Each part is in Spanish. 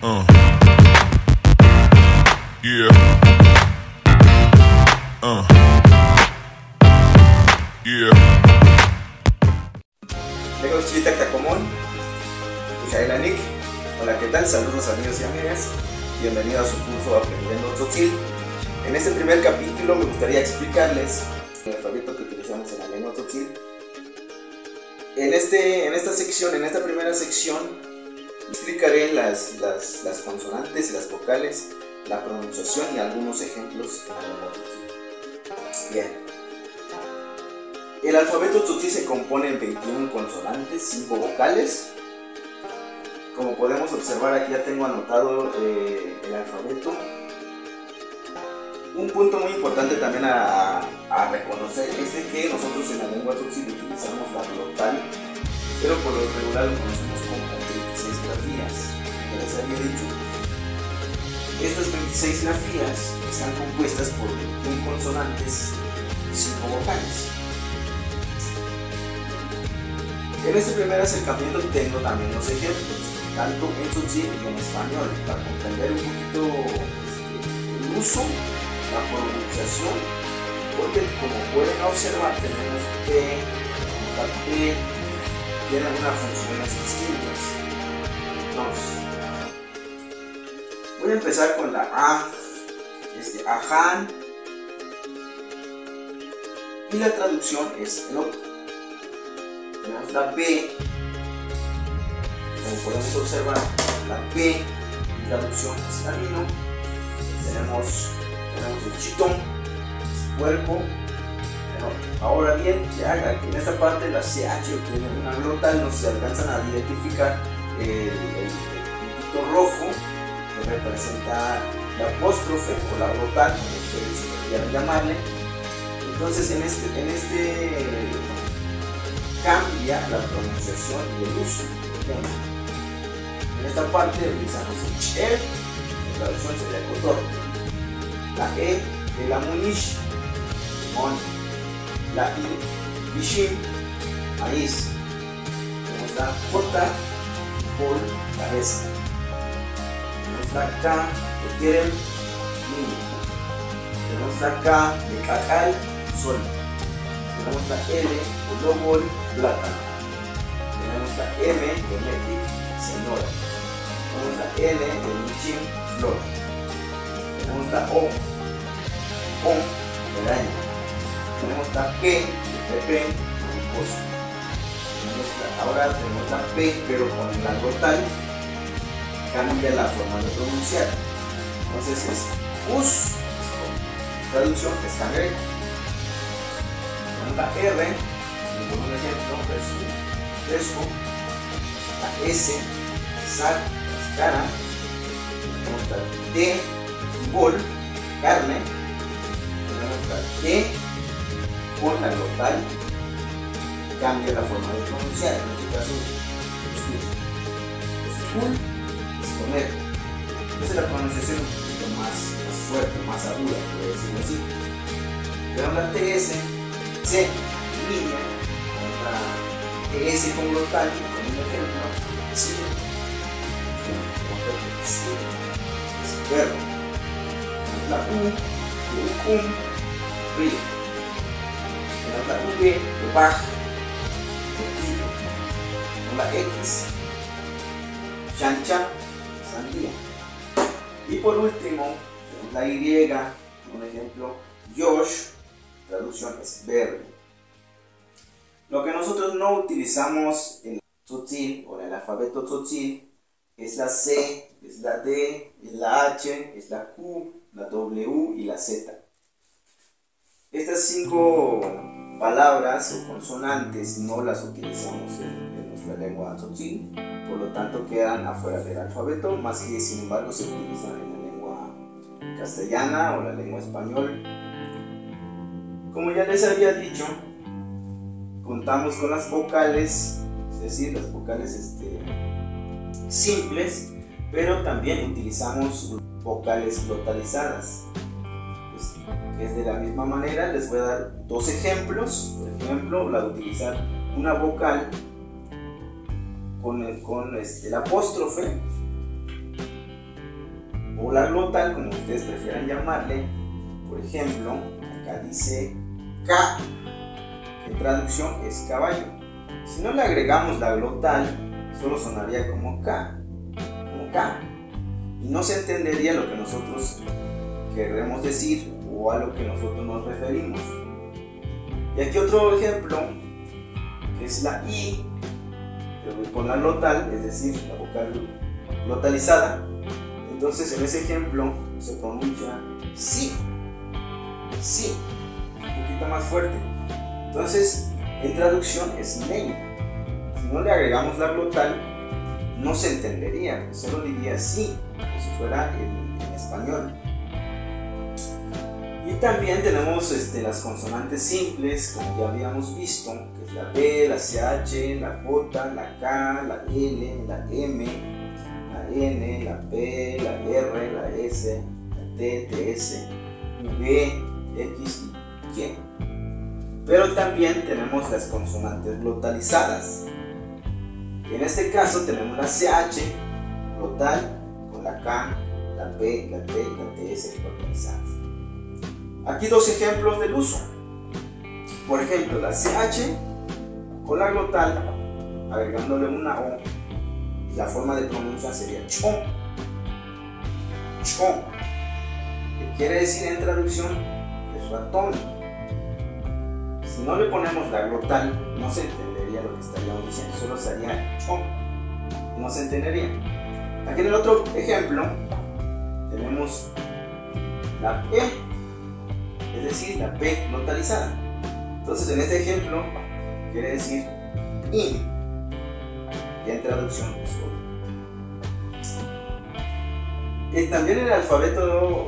Uh. Yeah. Yeah. Lego Chita Tacomón, Nick. Hola, ¿qué tal? Saludos amigos y amigas. Bienvenidos a su curso Aprendiendo Tzotzil. En este primer capítulo me gustaría explicarles el alfabeto que utilizamos en la lengua Tzotzil. En esta primera sección, explicaré las consonantes y las vocales, la pronunciación y algunos ejemplos en la lengua Tzotzil. Bien. El alfabeto Tzotzil se compone en 21 consonantes, 5 vocales. Como podemos observar, aquí ya tengo anotado el alfabeto. Un punto muy importante también a reconocer es de que nosotros en la lengua Tzotzil utilizamos la glotal, pero por lo regular lo conocemos como 26 grafías. Ya les había dicho, estas 26 grafías están compuestas por 21 consonantes y 5 vocales. En este primer acercamiento tengo también los ejemplos, tanto en Tzotzil y en español, para comprender un poquito el uso, la pronunciación, porque como pueden observar tenemos P, la P, tienen unas funciones distintas. Entonces, voy a empezar con la A, Ajan, y la traducción es el otro. Tenemos la B, como podemos observar, la B, la traducción es camino. Tenemos el chitón, puerco. Ahora bien, ya aquí en esta parte la CH tiene una glotal, no se alcanzan a identificar el puntito rojo que representa la apóstrofe o la glotal, como ustedes quieran llamarle. Entonces en este cambia la pronunciación y el uso. En esta parte utilizamos el cher, la traducción sería cotor. La E, el amunish, mon. La I, bishim, maíz. Tenemos la J, bol, cabeza. Tenemos la K, de kerem, niño. Tenemos la K, de cacao, sol. Tenemos la L, de lobol, plátano. Tenemos la M, de metic, señora. Tenemos la L, de michim, flor. Tenemos la O, medalla. Tenemos la P, de Pepe, mariposa. Ahora tenemos la P, pero con la glotal cambia la forma de pronunciar. Entonces es us, traducción es cangrejo. Tenemos la R, por un ejemplo, fresco. La S, sac, cara. Tenemos la T, bol, carne. Tenemos la T con la glotal, cambia la forma de pronunciar. En este caso, escucha. Es comer. Entonces la pronunciación es un poquito más fuerte, más aguda, por decirlo así. Tenemos la TS, C, niña. La TS con glotal, con un ejemplo, sí. Es perro. La U, de río. Tenemos la V, de baj, tortillo. Tenemos la X, chancha, sandía. Y por último, tenemos la Y, un ejemplo, Yosh, traducción es verde. Lo que nosotros no utilizamos en Tzotzil o en el alfabeto Tzotzil es la C, es la D, es la H, es la Q, la W y la Z. Estas 5 palabras o consonantes no las utilizamos en nuestra lengua Tzotzil, por lo tanto quedan afuera del alfabeto, más que sin embargo se utilizan en la lengua castellana o la lengua español. Como ya les había dicho, contamos con las vocales, es decir, las vocales simples, pero también utilizamos vocales glotalizadas. Que es de la misma manera. Les voy a dar 2 ejemplos. Por ejemplo, la de utilizar una vocal con el apóstrofe o la glotal, como ustedes prefieran llamarle. Por ejemplo, acá dice K, que en traducción es caballo. Si no le agregamos la glotal, solo sonaría como K, y no se entendería lo que nosotros queremos decir o a lo que nosotros nos referimos. Y aquí otro ejemplo, que es la I, pero con la glotal, es decir, la vocal glotalizada. Entonces en ese ejemplo se pronuncia sí, un poquito más fuerte. Entonces en traducción es leña. Si no le agregamos la glotal, no se entendería, solo diría sí, como si fuera en español. Y también tenemos las consonantes simples, como ya habíamos visto, que es la B, la CH, la J, la K, la L, la M, la N, la P, la R, la S, la T, TS, V, X y Y. Pero también tenemos las consonantes glotalizadas. En este caso tenemos la CH glotal con la K, la P, la T y la TS glotalizadas. Aquí dos ejemplos del uso. Por ejemplo, la CH con la glotal, agregándole una O, y la forma de pronunciar sería chon, que quiere decir en traducción es ratón. Si no le ponemos la glotal, no se entendería lo que estaríamos diciendo, solo sería chon, no se entendería. Aquí en el otro ejemplo tenemos la P, es decir, la P glotalizada. Entonces en este ejemplo quiere decir in, y en traducción es O. Y también en el alfabeto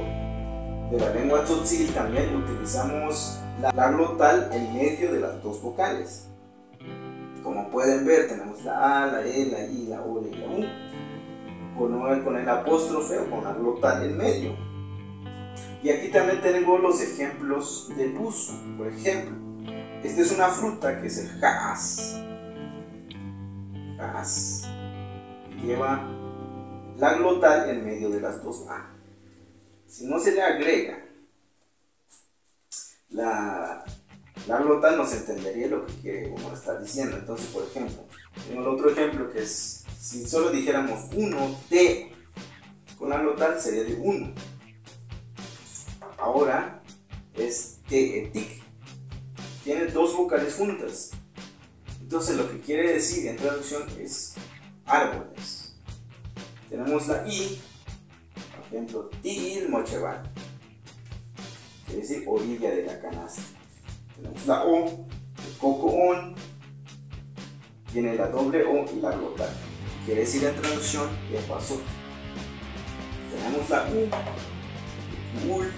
de la lengua tzotzil también utilizamos la glotal en medio de las dos vocales. Como pueden ver, tenemos la A, la E, la I, la O y la U, con el apóstrofe o con la glotal en medio. Y aquí también tengo los ejemplos del uso. Por ejemplo, esta es una fruta que es el jas, lleva la glotal en medio de las dos A. Si no se le agrega la glotal, no se entendería lo que quiere uno estar diciendo. Entonces, por ejemplo, tengo el otro ejemplo que es, si solo dijéramos uno, T, con la glotal sería de uno. Ahora es T-etic, tiene dos vocales juntas. Entonces lo que quiere decir en traducción es árboles. Tenemos la I, por ejemplo, Tigil Mocheval, quiere decir orilla de la canasta. Tenemos la O, el cocoón, tiene la doble O y la glotal, quiere decir en traducción epazote. Tenemos la U, ul.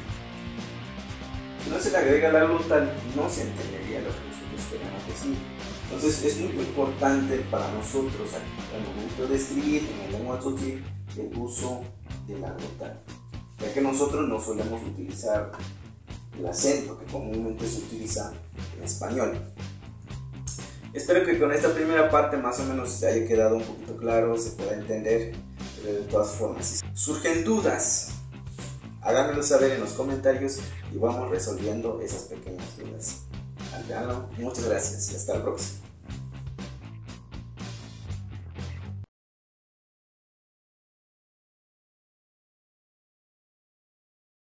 Si no se le agrega la glotal, no se entendería lo que nosotros queremos decir. Entonces es muy importante para nosotros al momento de escribir en la lengua tzotzil el uso de la glotal, ya que nosotros no solemos utilizar el acento que comúnmente se utiliza en español. Espero que con esta primera parte más o menos se haya quedado un poquito claro, se pueda entender, pero de todas formas, si surgen dudas, háganmelo saber en los comentarios y vamos resolviendo esas pequeñas dudas. Muchas gracias y hasta el próximo.